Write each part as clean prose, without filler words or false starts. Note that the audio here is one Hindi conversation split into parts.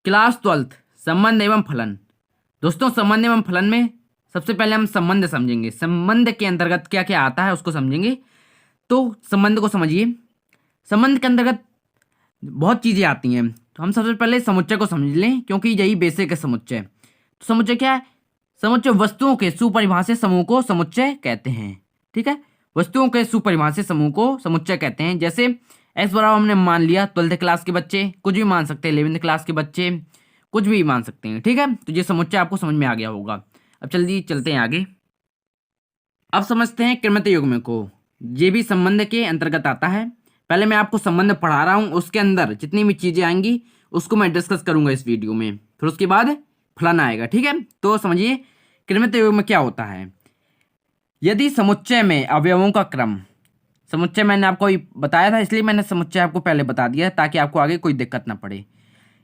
क्लास 12 संबंध एवं फलन। दोस्तों संबंध एवं फलन में सबसे पहले हम संबंध समझेंगे। संबंध के अंतर्गत क्या क्या आता है उसको समझेंगे। तो संबंध को समझिए। संबंध के अंतर्गत बहुत चीज़ें आती हैं, तो हम सबसे पहले समुच्चय को समझ लें, क्योंकि यही बेसिक है समुच्चय। तो समुच्चय क्या है? समुच्चय वस्तुओं के सुपरिभाषित समूह को समुच्चय कहते हैं। ठीक है, वस्तुओं के सुपरिभाषित समूह को समुच्चय कहते हैं। जैसे एक्स बराबर हमने मान लिया 12th क्लास के बच्चे, कुछ भी मान सकते हैं, 11th क्लास के बच्चे कुछ भी मान सकते हैं। ठीक है, तो ये समुच्चय आपको समझ में आ गया होगा। अब चलिए चलते हैं आगे। अब समझते हैं कृमित युग्म को। ये भी संबंध के अंतर्गत आता है। पहले मैं आपको संबंध पढ़ा रहा हूँ, उसके अंदर जितनी भी चीजें आएंगी उसको मैं डिस्कस करूंगा इस वीडियो में, फिर उसके बाद फलन आएगा। ठीक है, तो समझिए कृमित युग्म क्या होता है। यदि समुच्चय में अवयवों का क्रम, समुच्चय मैंने आपको बताया था, इसलिए मैंने समुच्चय आपको पहले बता दिया ताकि आपको आगे कोई दिक्कत ना पड़े।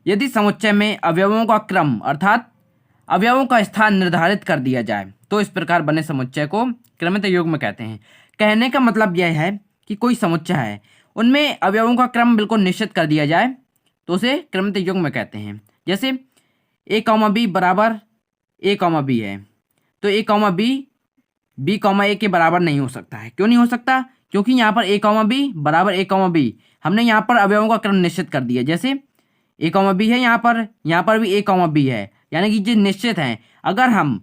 यदि समुच्चय में अवयवों का क्रम अर्थात अवयवों का स्थान निर्धारित कर दिया जाए तो इस प्रकार बने समुच्चय को कृमित युग्म कहते हैं। कहने का मतलब यह है कि कोई समुच्चय है, उनमें अवयवों का क्रम बिल्कुल निश्चित कर दिया जाए तो उसे कृमित युग्म कहते हैं। जैसे ए कॉमा बी बराबर ए कॉमा बी है, तो ए कॉमा बी कॉमा ए के बराबर नहीं हो सकता है। क्यों नहीं हो सकता? क्योंकि यहाँ पर ए कॉमा बी बराबर ए कॉमा बी हमने यहाँ पर अवयवों का क्रम निश्चित कर दिया। जैसे ए कॉमा बी है, यहाँ पर भी ए कॉमा बी है, यानी कि ये निश्चित है। अगर हम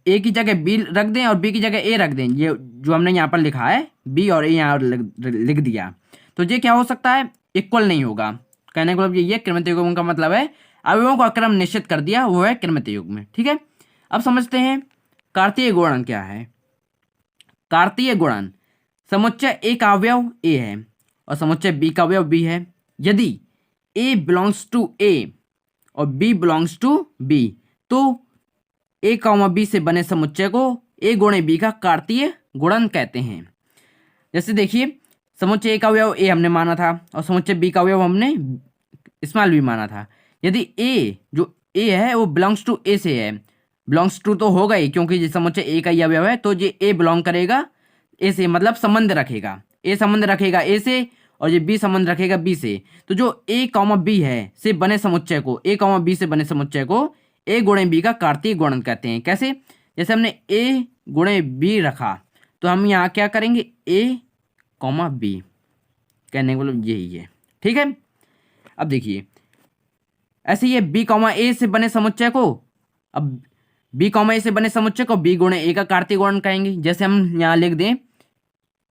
ए की जगह बी रख दें और बी की जगह ए रख दें, ये जो हमने यहाँ पर लिखा है बी और ए यहाँ लिख दिया, तो ये क्या हो सकता है? इक्वल नहीं होगा। कहने का मतलब ये कृमित युग्म का मतलब है अवयवों का क्रम निश्चित कर दिया, वो है कृमित युग्म। ठीक है, अब समझते हैं कार्तीय गुणन क्या है। कार्तीय गुणन समुच्चय ए का अवयव ए है और समुच्चय बी का अवयव बी है। यदि ए बिलोंग्स टू ए और बी बिलोंग्स टू बी तो ए कॉमा बी से बने समुच्चय को ए गुणे बी का कार्तीय गुणन कहते हैं। जैसे देखिए समुच्चय ए का अवयव ए हमने माना था और समुच्चय बी का अवयव हमने स्मॉल बी माना था। यदि ए जो ए है वो बिलोंग्स टू ए से है, बिलोंग्स टू तो होगा ही क्योंकि ये समुच्चय ए का ही अवयव है, तो ये ए बिलोंग करेगा ए से, मतलब संबंध रखेगा, ए संबंध रखेगा ए से और ये बी संबंध रखेगा बी से। तो जो ए कॉमा बी है से बने समुच्चय को, ए कॉमा बी से बने समुच्चय को ए गुणे बी का कार्तीय गुणन कहते हैं। कैसे? जैसे हमने ए गुणे बी रखा तो हम यहाँ क्या करेंगे? ए कॉमा बी, कहने का मतलब यही है। ठीक है, अब देखिए ऐसे ये बी कॉमा ए से बने समुच्चय को, अब बी कॉमा ए से बने समुच्चय को बी गुणे ए का कार्तीय गुणन कहेंगे। जैसे हम यहाँ लिख दें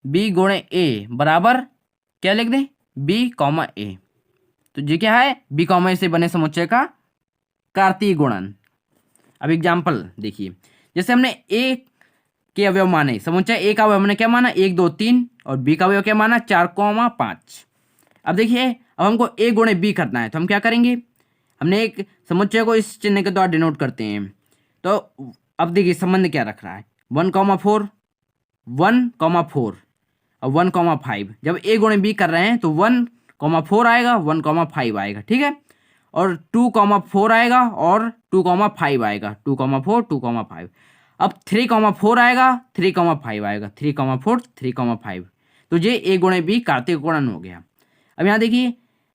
बी गुणे ए बराबर क्या लिख दें? बी कॉमा ए, तो ये क्या है? बी कॉमा ए से बने समुच्चय का कार्तीय गुणन। अब एग्जाम्पल देखिए, जैसे हमने ए के अवयव माने, समुच्चय ए का अवयव हमने क्या माना? 1 2 3 और बी का अवयव क्या माना? 4 5। अब देखिए अब हमको ए गुणे बी करना है, तो हम क्या करेंगे? हमने एक समुच्चय को इस चिन्ह के द्वारा डिनोट करते हैं। तो अब देखिए संबंध क्या रख रहा है? 1,4 1,4 और 1,5। जब ए गुणे बी कर रहे हैं तो 1,4 आएगा, 1,5 आएगा। ठीक है, और 2,4 आएगा और 2,5 आएगा, 2,4 2,5। अब 3,4 आएगा, 3,5 आएगा, 3,4 3,5। तो ये ए गुणे बी कार्तीय गुणन हो गया। अब यहाँ देखिए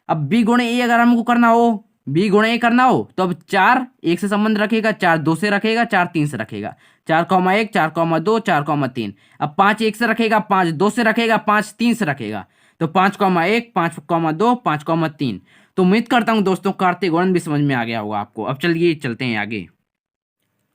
अब बी गुणे ए अगर हमको करना हो, बी गुणे ए करना हो तो अब 4 1 से संबंध रखेगा, 4 2 से रखेगा, 4 3 से रखेगा, 4,1 4,2 4,3। अब 5 1 से रखेगा, 5 2 से रखेगा, 5 3 से रखेगा, तो 5,1 5,2 5,3। तो उम्मीद करता हूं दोस्तों कार्तीय गुणन भी समझ में आ गया होगा आपको। अब चलिए चलते हैं आगे।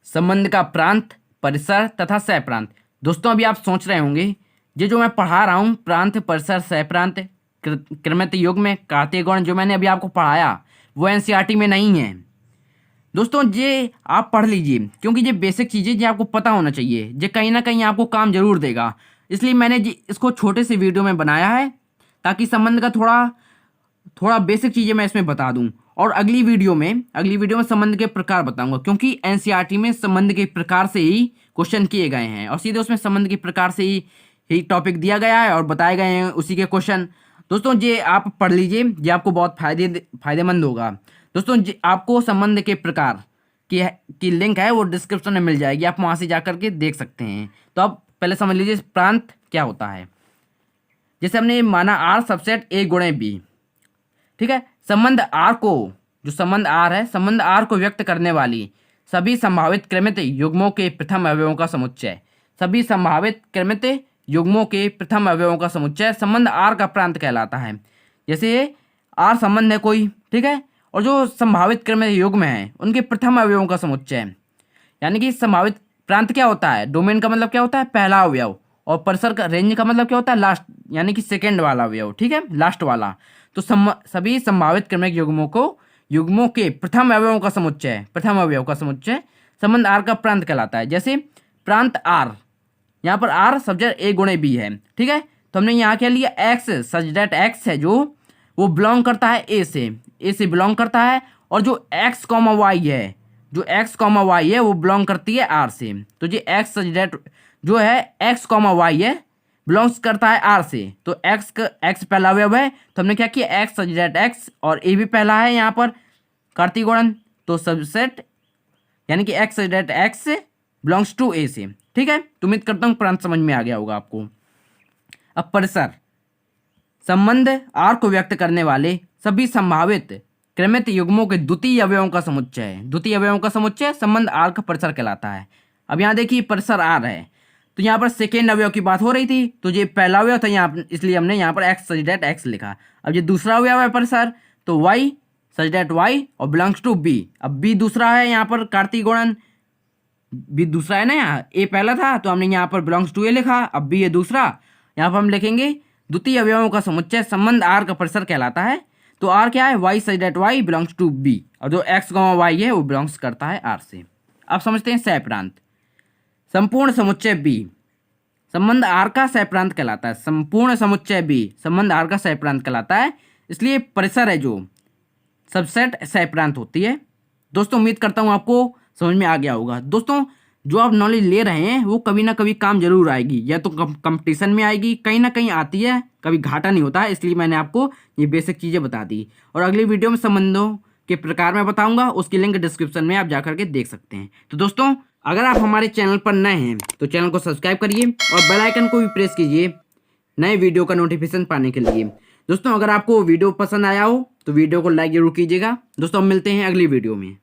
संबंध का प्रांत, परिसर तथा सहप्रांत। दोस्तों अभी आप सोच रहे होंगे ये जो मैं पढ़ा रहा हूँ प्रांत परिसर सहप्रांत कृमित युग्म कार्तीय गुणन जो मैंने अभी आपको पढ़ाया वो एनसीईआरटी में नहीं है। दोस्तों ये आप पढ़ लीजिए, क्योंकि ये बेसिक चीज़ें जो आपको पता होना चाहिए, ये कहीं ना कहीं आपको काम जरूर देगा। इसलिए मैंने इसको छोटे से वीडियो में बनाया है ताकि संबंध का थोड़ा बेसिक चीज़ें मैं इसमें बता दूं। और अगली वीडियो में संबंध के प्रकार बताऊंगा, क्योंकि एनसीईआरटी में संबंध के प्रकार से ही क्वेश्चन किए गए हैं और सीधे उसमें संबंध के प्रकार से ही टॉपिक दिया गया है और बताए गए हैं उसी के क्वेश्चन। दोस्तों ये आप पढ़ लीजिए, ये आपको बहुत फायदेमंद होगा। दोस्तों आपको संबंध के प्रकार की लिंक है वो डिस्क्रिप्शन में मिल जाएगी, आप वहाँ से जाकर के देख सकते हैं। तो आप पहले समझ लीजिए प्रांत क्या होता है। जैसे हमने माना आर सबसेट ए गुणे बी, ठीक है, संबंध आर को जो संबंध आर है, संबंध आर को व्यक्त करने वाली सभी संभावित क्रमित युग्मों के प्रथम अवयवों का समुच्चय, सभी संभावित क्रमित युग्मों के प्रथम अवयवों का समुच्चय संबंध आर का प्रांत कहलाता है। जैसे आर संबंध है कोई, ठीक है, और जो संभावित क्रमित युग्म है उनके प्रथम अवयवों का समुच्चय, यानी कि संभावित प्रांत क्या होता है, डोमेन का मतलब क्या होता है, पहला अवयव, और परिसर का रेंज का मतलब क्या होता है, लास्ट, यानी कि सेकेंड वाला अवयव, ठीक है, लास्ट वाला। तो सभी संभावित क्रमिक युग्मों के प्रथम अवयवों का समुच्चय, प्रथम अवयव का समुच्चय संबंध आर का प्रांत कहलाता है। जैसे प्रांत आर, यहाँ पर आर सब्जेक्ट ए गुणे बी है, ठीक है, तो हमने यहाँ क्या लिया, एक्स सच दैट एक्स है जो वो बिलोंग करता है ए से बिलोंग करता है, और जो एक्स कॉमा वाई है, जो एक्स कॉमा वाई है वो बिलोंग करती है आर से। तो जी एक्स सच दैट जो है एक्स कॉमा वाई है बिलोंग्स करता है आर से, तो एक्स पहला अवयव है, तो हमने क्या किया, एक्स सच दैट एक्स, और ए भी पहला है यहाँ पर कार्तिक गुणन, तो सबसेट यानी कि x such that x belongs to A से, ठीक है। तो उम्मीद करता हूँ प्रांत समझ में आ गया होगा आपको। अब परिसर, संबंध आर को व्यक्त करने वाले सभी संभावित क्रमित युग्मों के द्वितीय अवयवों का समुच्चय, द्वितीय अवयवों का समुच्चय संबंध आर का परिसर कहलाता है। अब यहाँ देखिए परिसर आर है, तो यहाँ पर सेकेंड अवयव की बात हो रही थी, तो ये पहला अवयव था यहाँ, इसलिए हमने यहाँ पर एक्स सच दैट एक्स लिखा। अब ये दूसरा अवयव है परिसर, तो वाई सच दैट वाई और बिलोंग्स टू बी। अब बी दूसरा है यहाँ पर कार्तिक गुणन, बी दूसरा है ना, यहाँ ए पहला था तो हमने यहाँ पर बिलोंग्स टू ए लिखा, अब बी है दूसरा, यहाँ पर हम लिखेंगे द्वितीय अवयवों का समुच्चय संबंध आर का परिसर कहलाता है। तो आर क्या है, Y such that Y belongs to B, और जो एक्स वाई है वो बिलोंग्स करता है आर से। अब समझते हैं सह प्रांत, संपूर्ण समुच्चय बी संबंध आर का सह प्रांत कहलाता है, संपूर्ण समुच्चय बी संबंध आर का सह प्रांत कहलाता है, इसलिए परिसर है जो सबसेट सह प्रांत होती है। दोस्तों उम्मीद करता हूँ आपको समझ में आ गया होगा। दोस्तों जो आप नॉलेज ले रहे हैं वो कभी ना कभी काम जरूर आएगी, या तो कंपटीशन में आएगी, कहीं ना कहीं आती है, कभी घाटा नहीं होता है, इसलिए मैंने आपको ये बेसिक चीज़ें बता दी। और अगली वीडियो में संबंधों के प्रकार मैं बताऊंगा, उसकी लिंक डिस्क्रिप्शन में आप जा करके देख सकते हैं। तो दोस्तों अगर आप हमारे चैनल पर नए हैं तो चैनल को सब्सक्राइब करिए और बेल आइकन को भी प्रेस कीजिए नए वीडियो का नोटिफिकेशन पाने के लिए। दोस्तों अगर आपको वीडियो पसंद आया हो तो वीडियो को लाइक जरूर कीजिएगा। दोस्तों हम मिलते हैं अगली वीडियो में।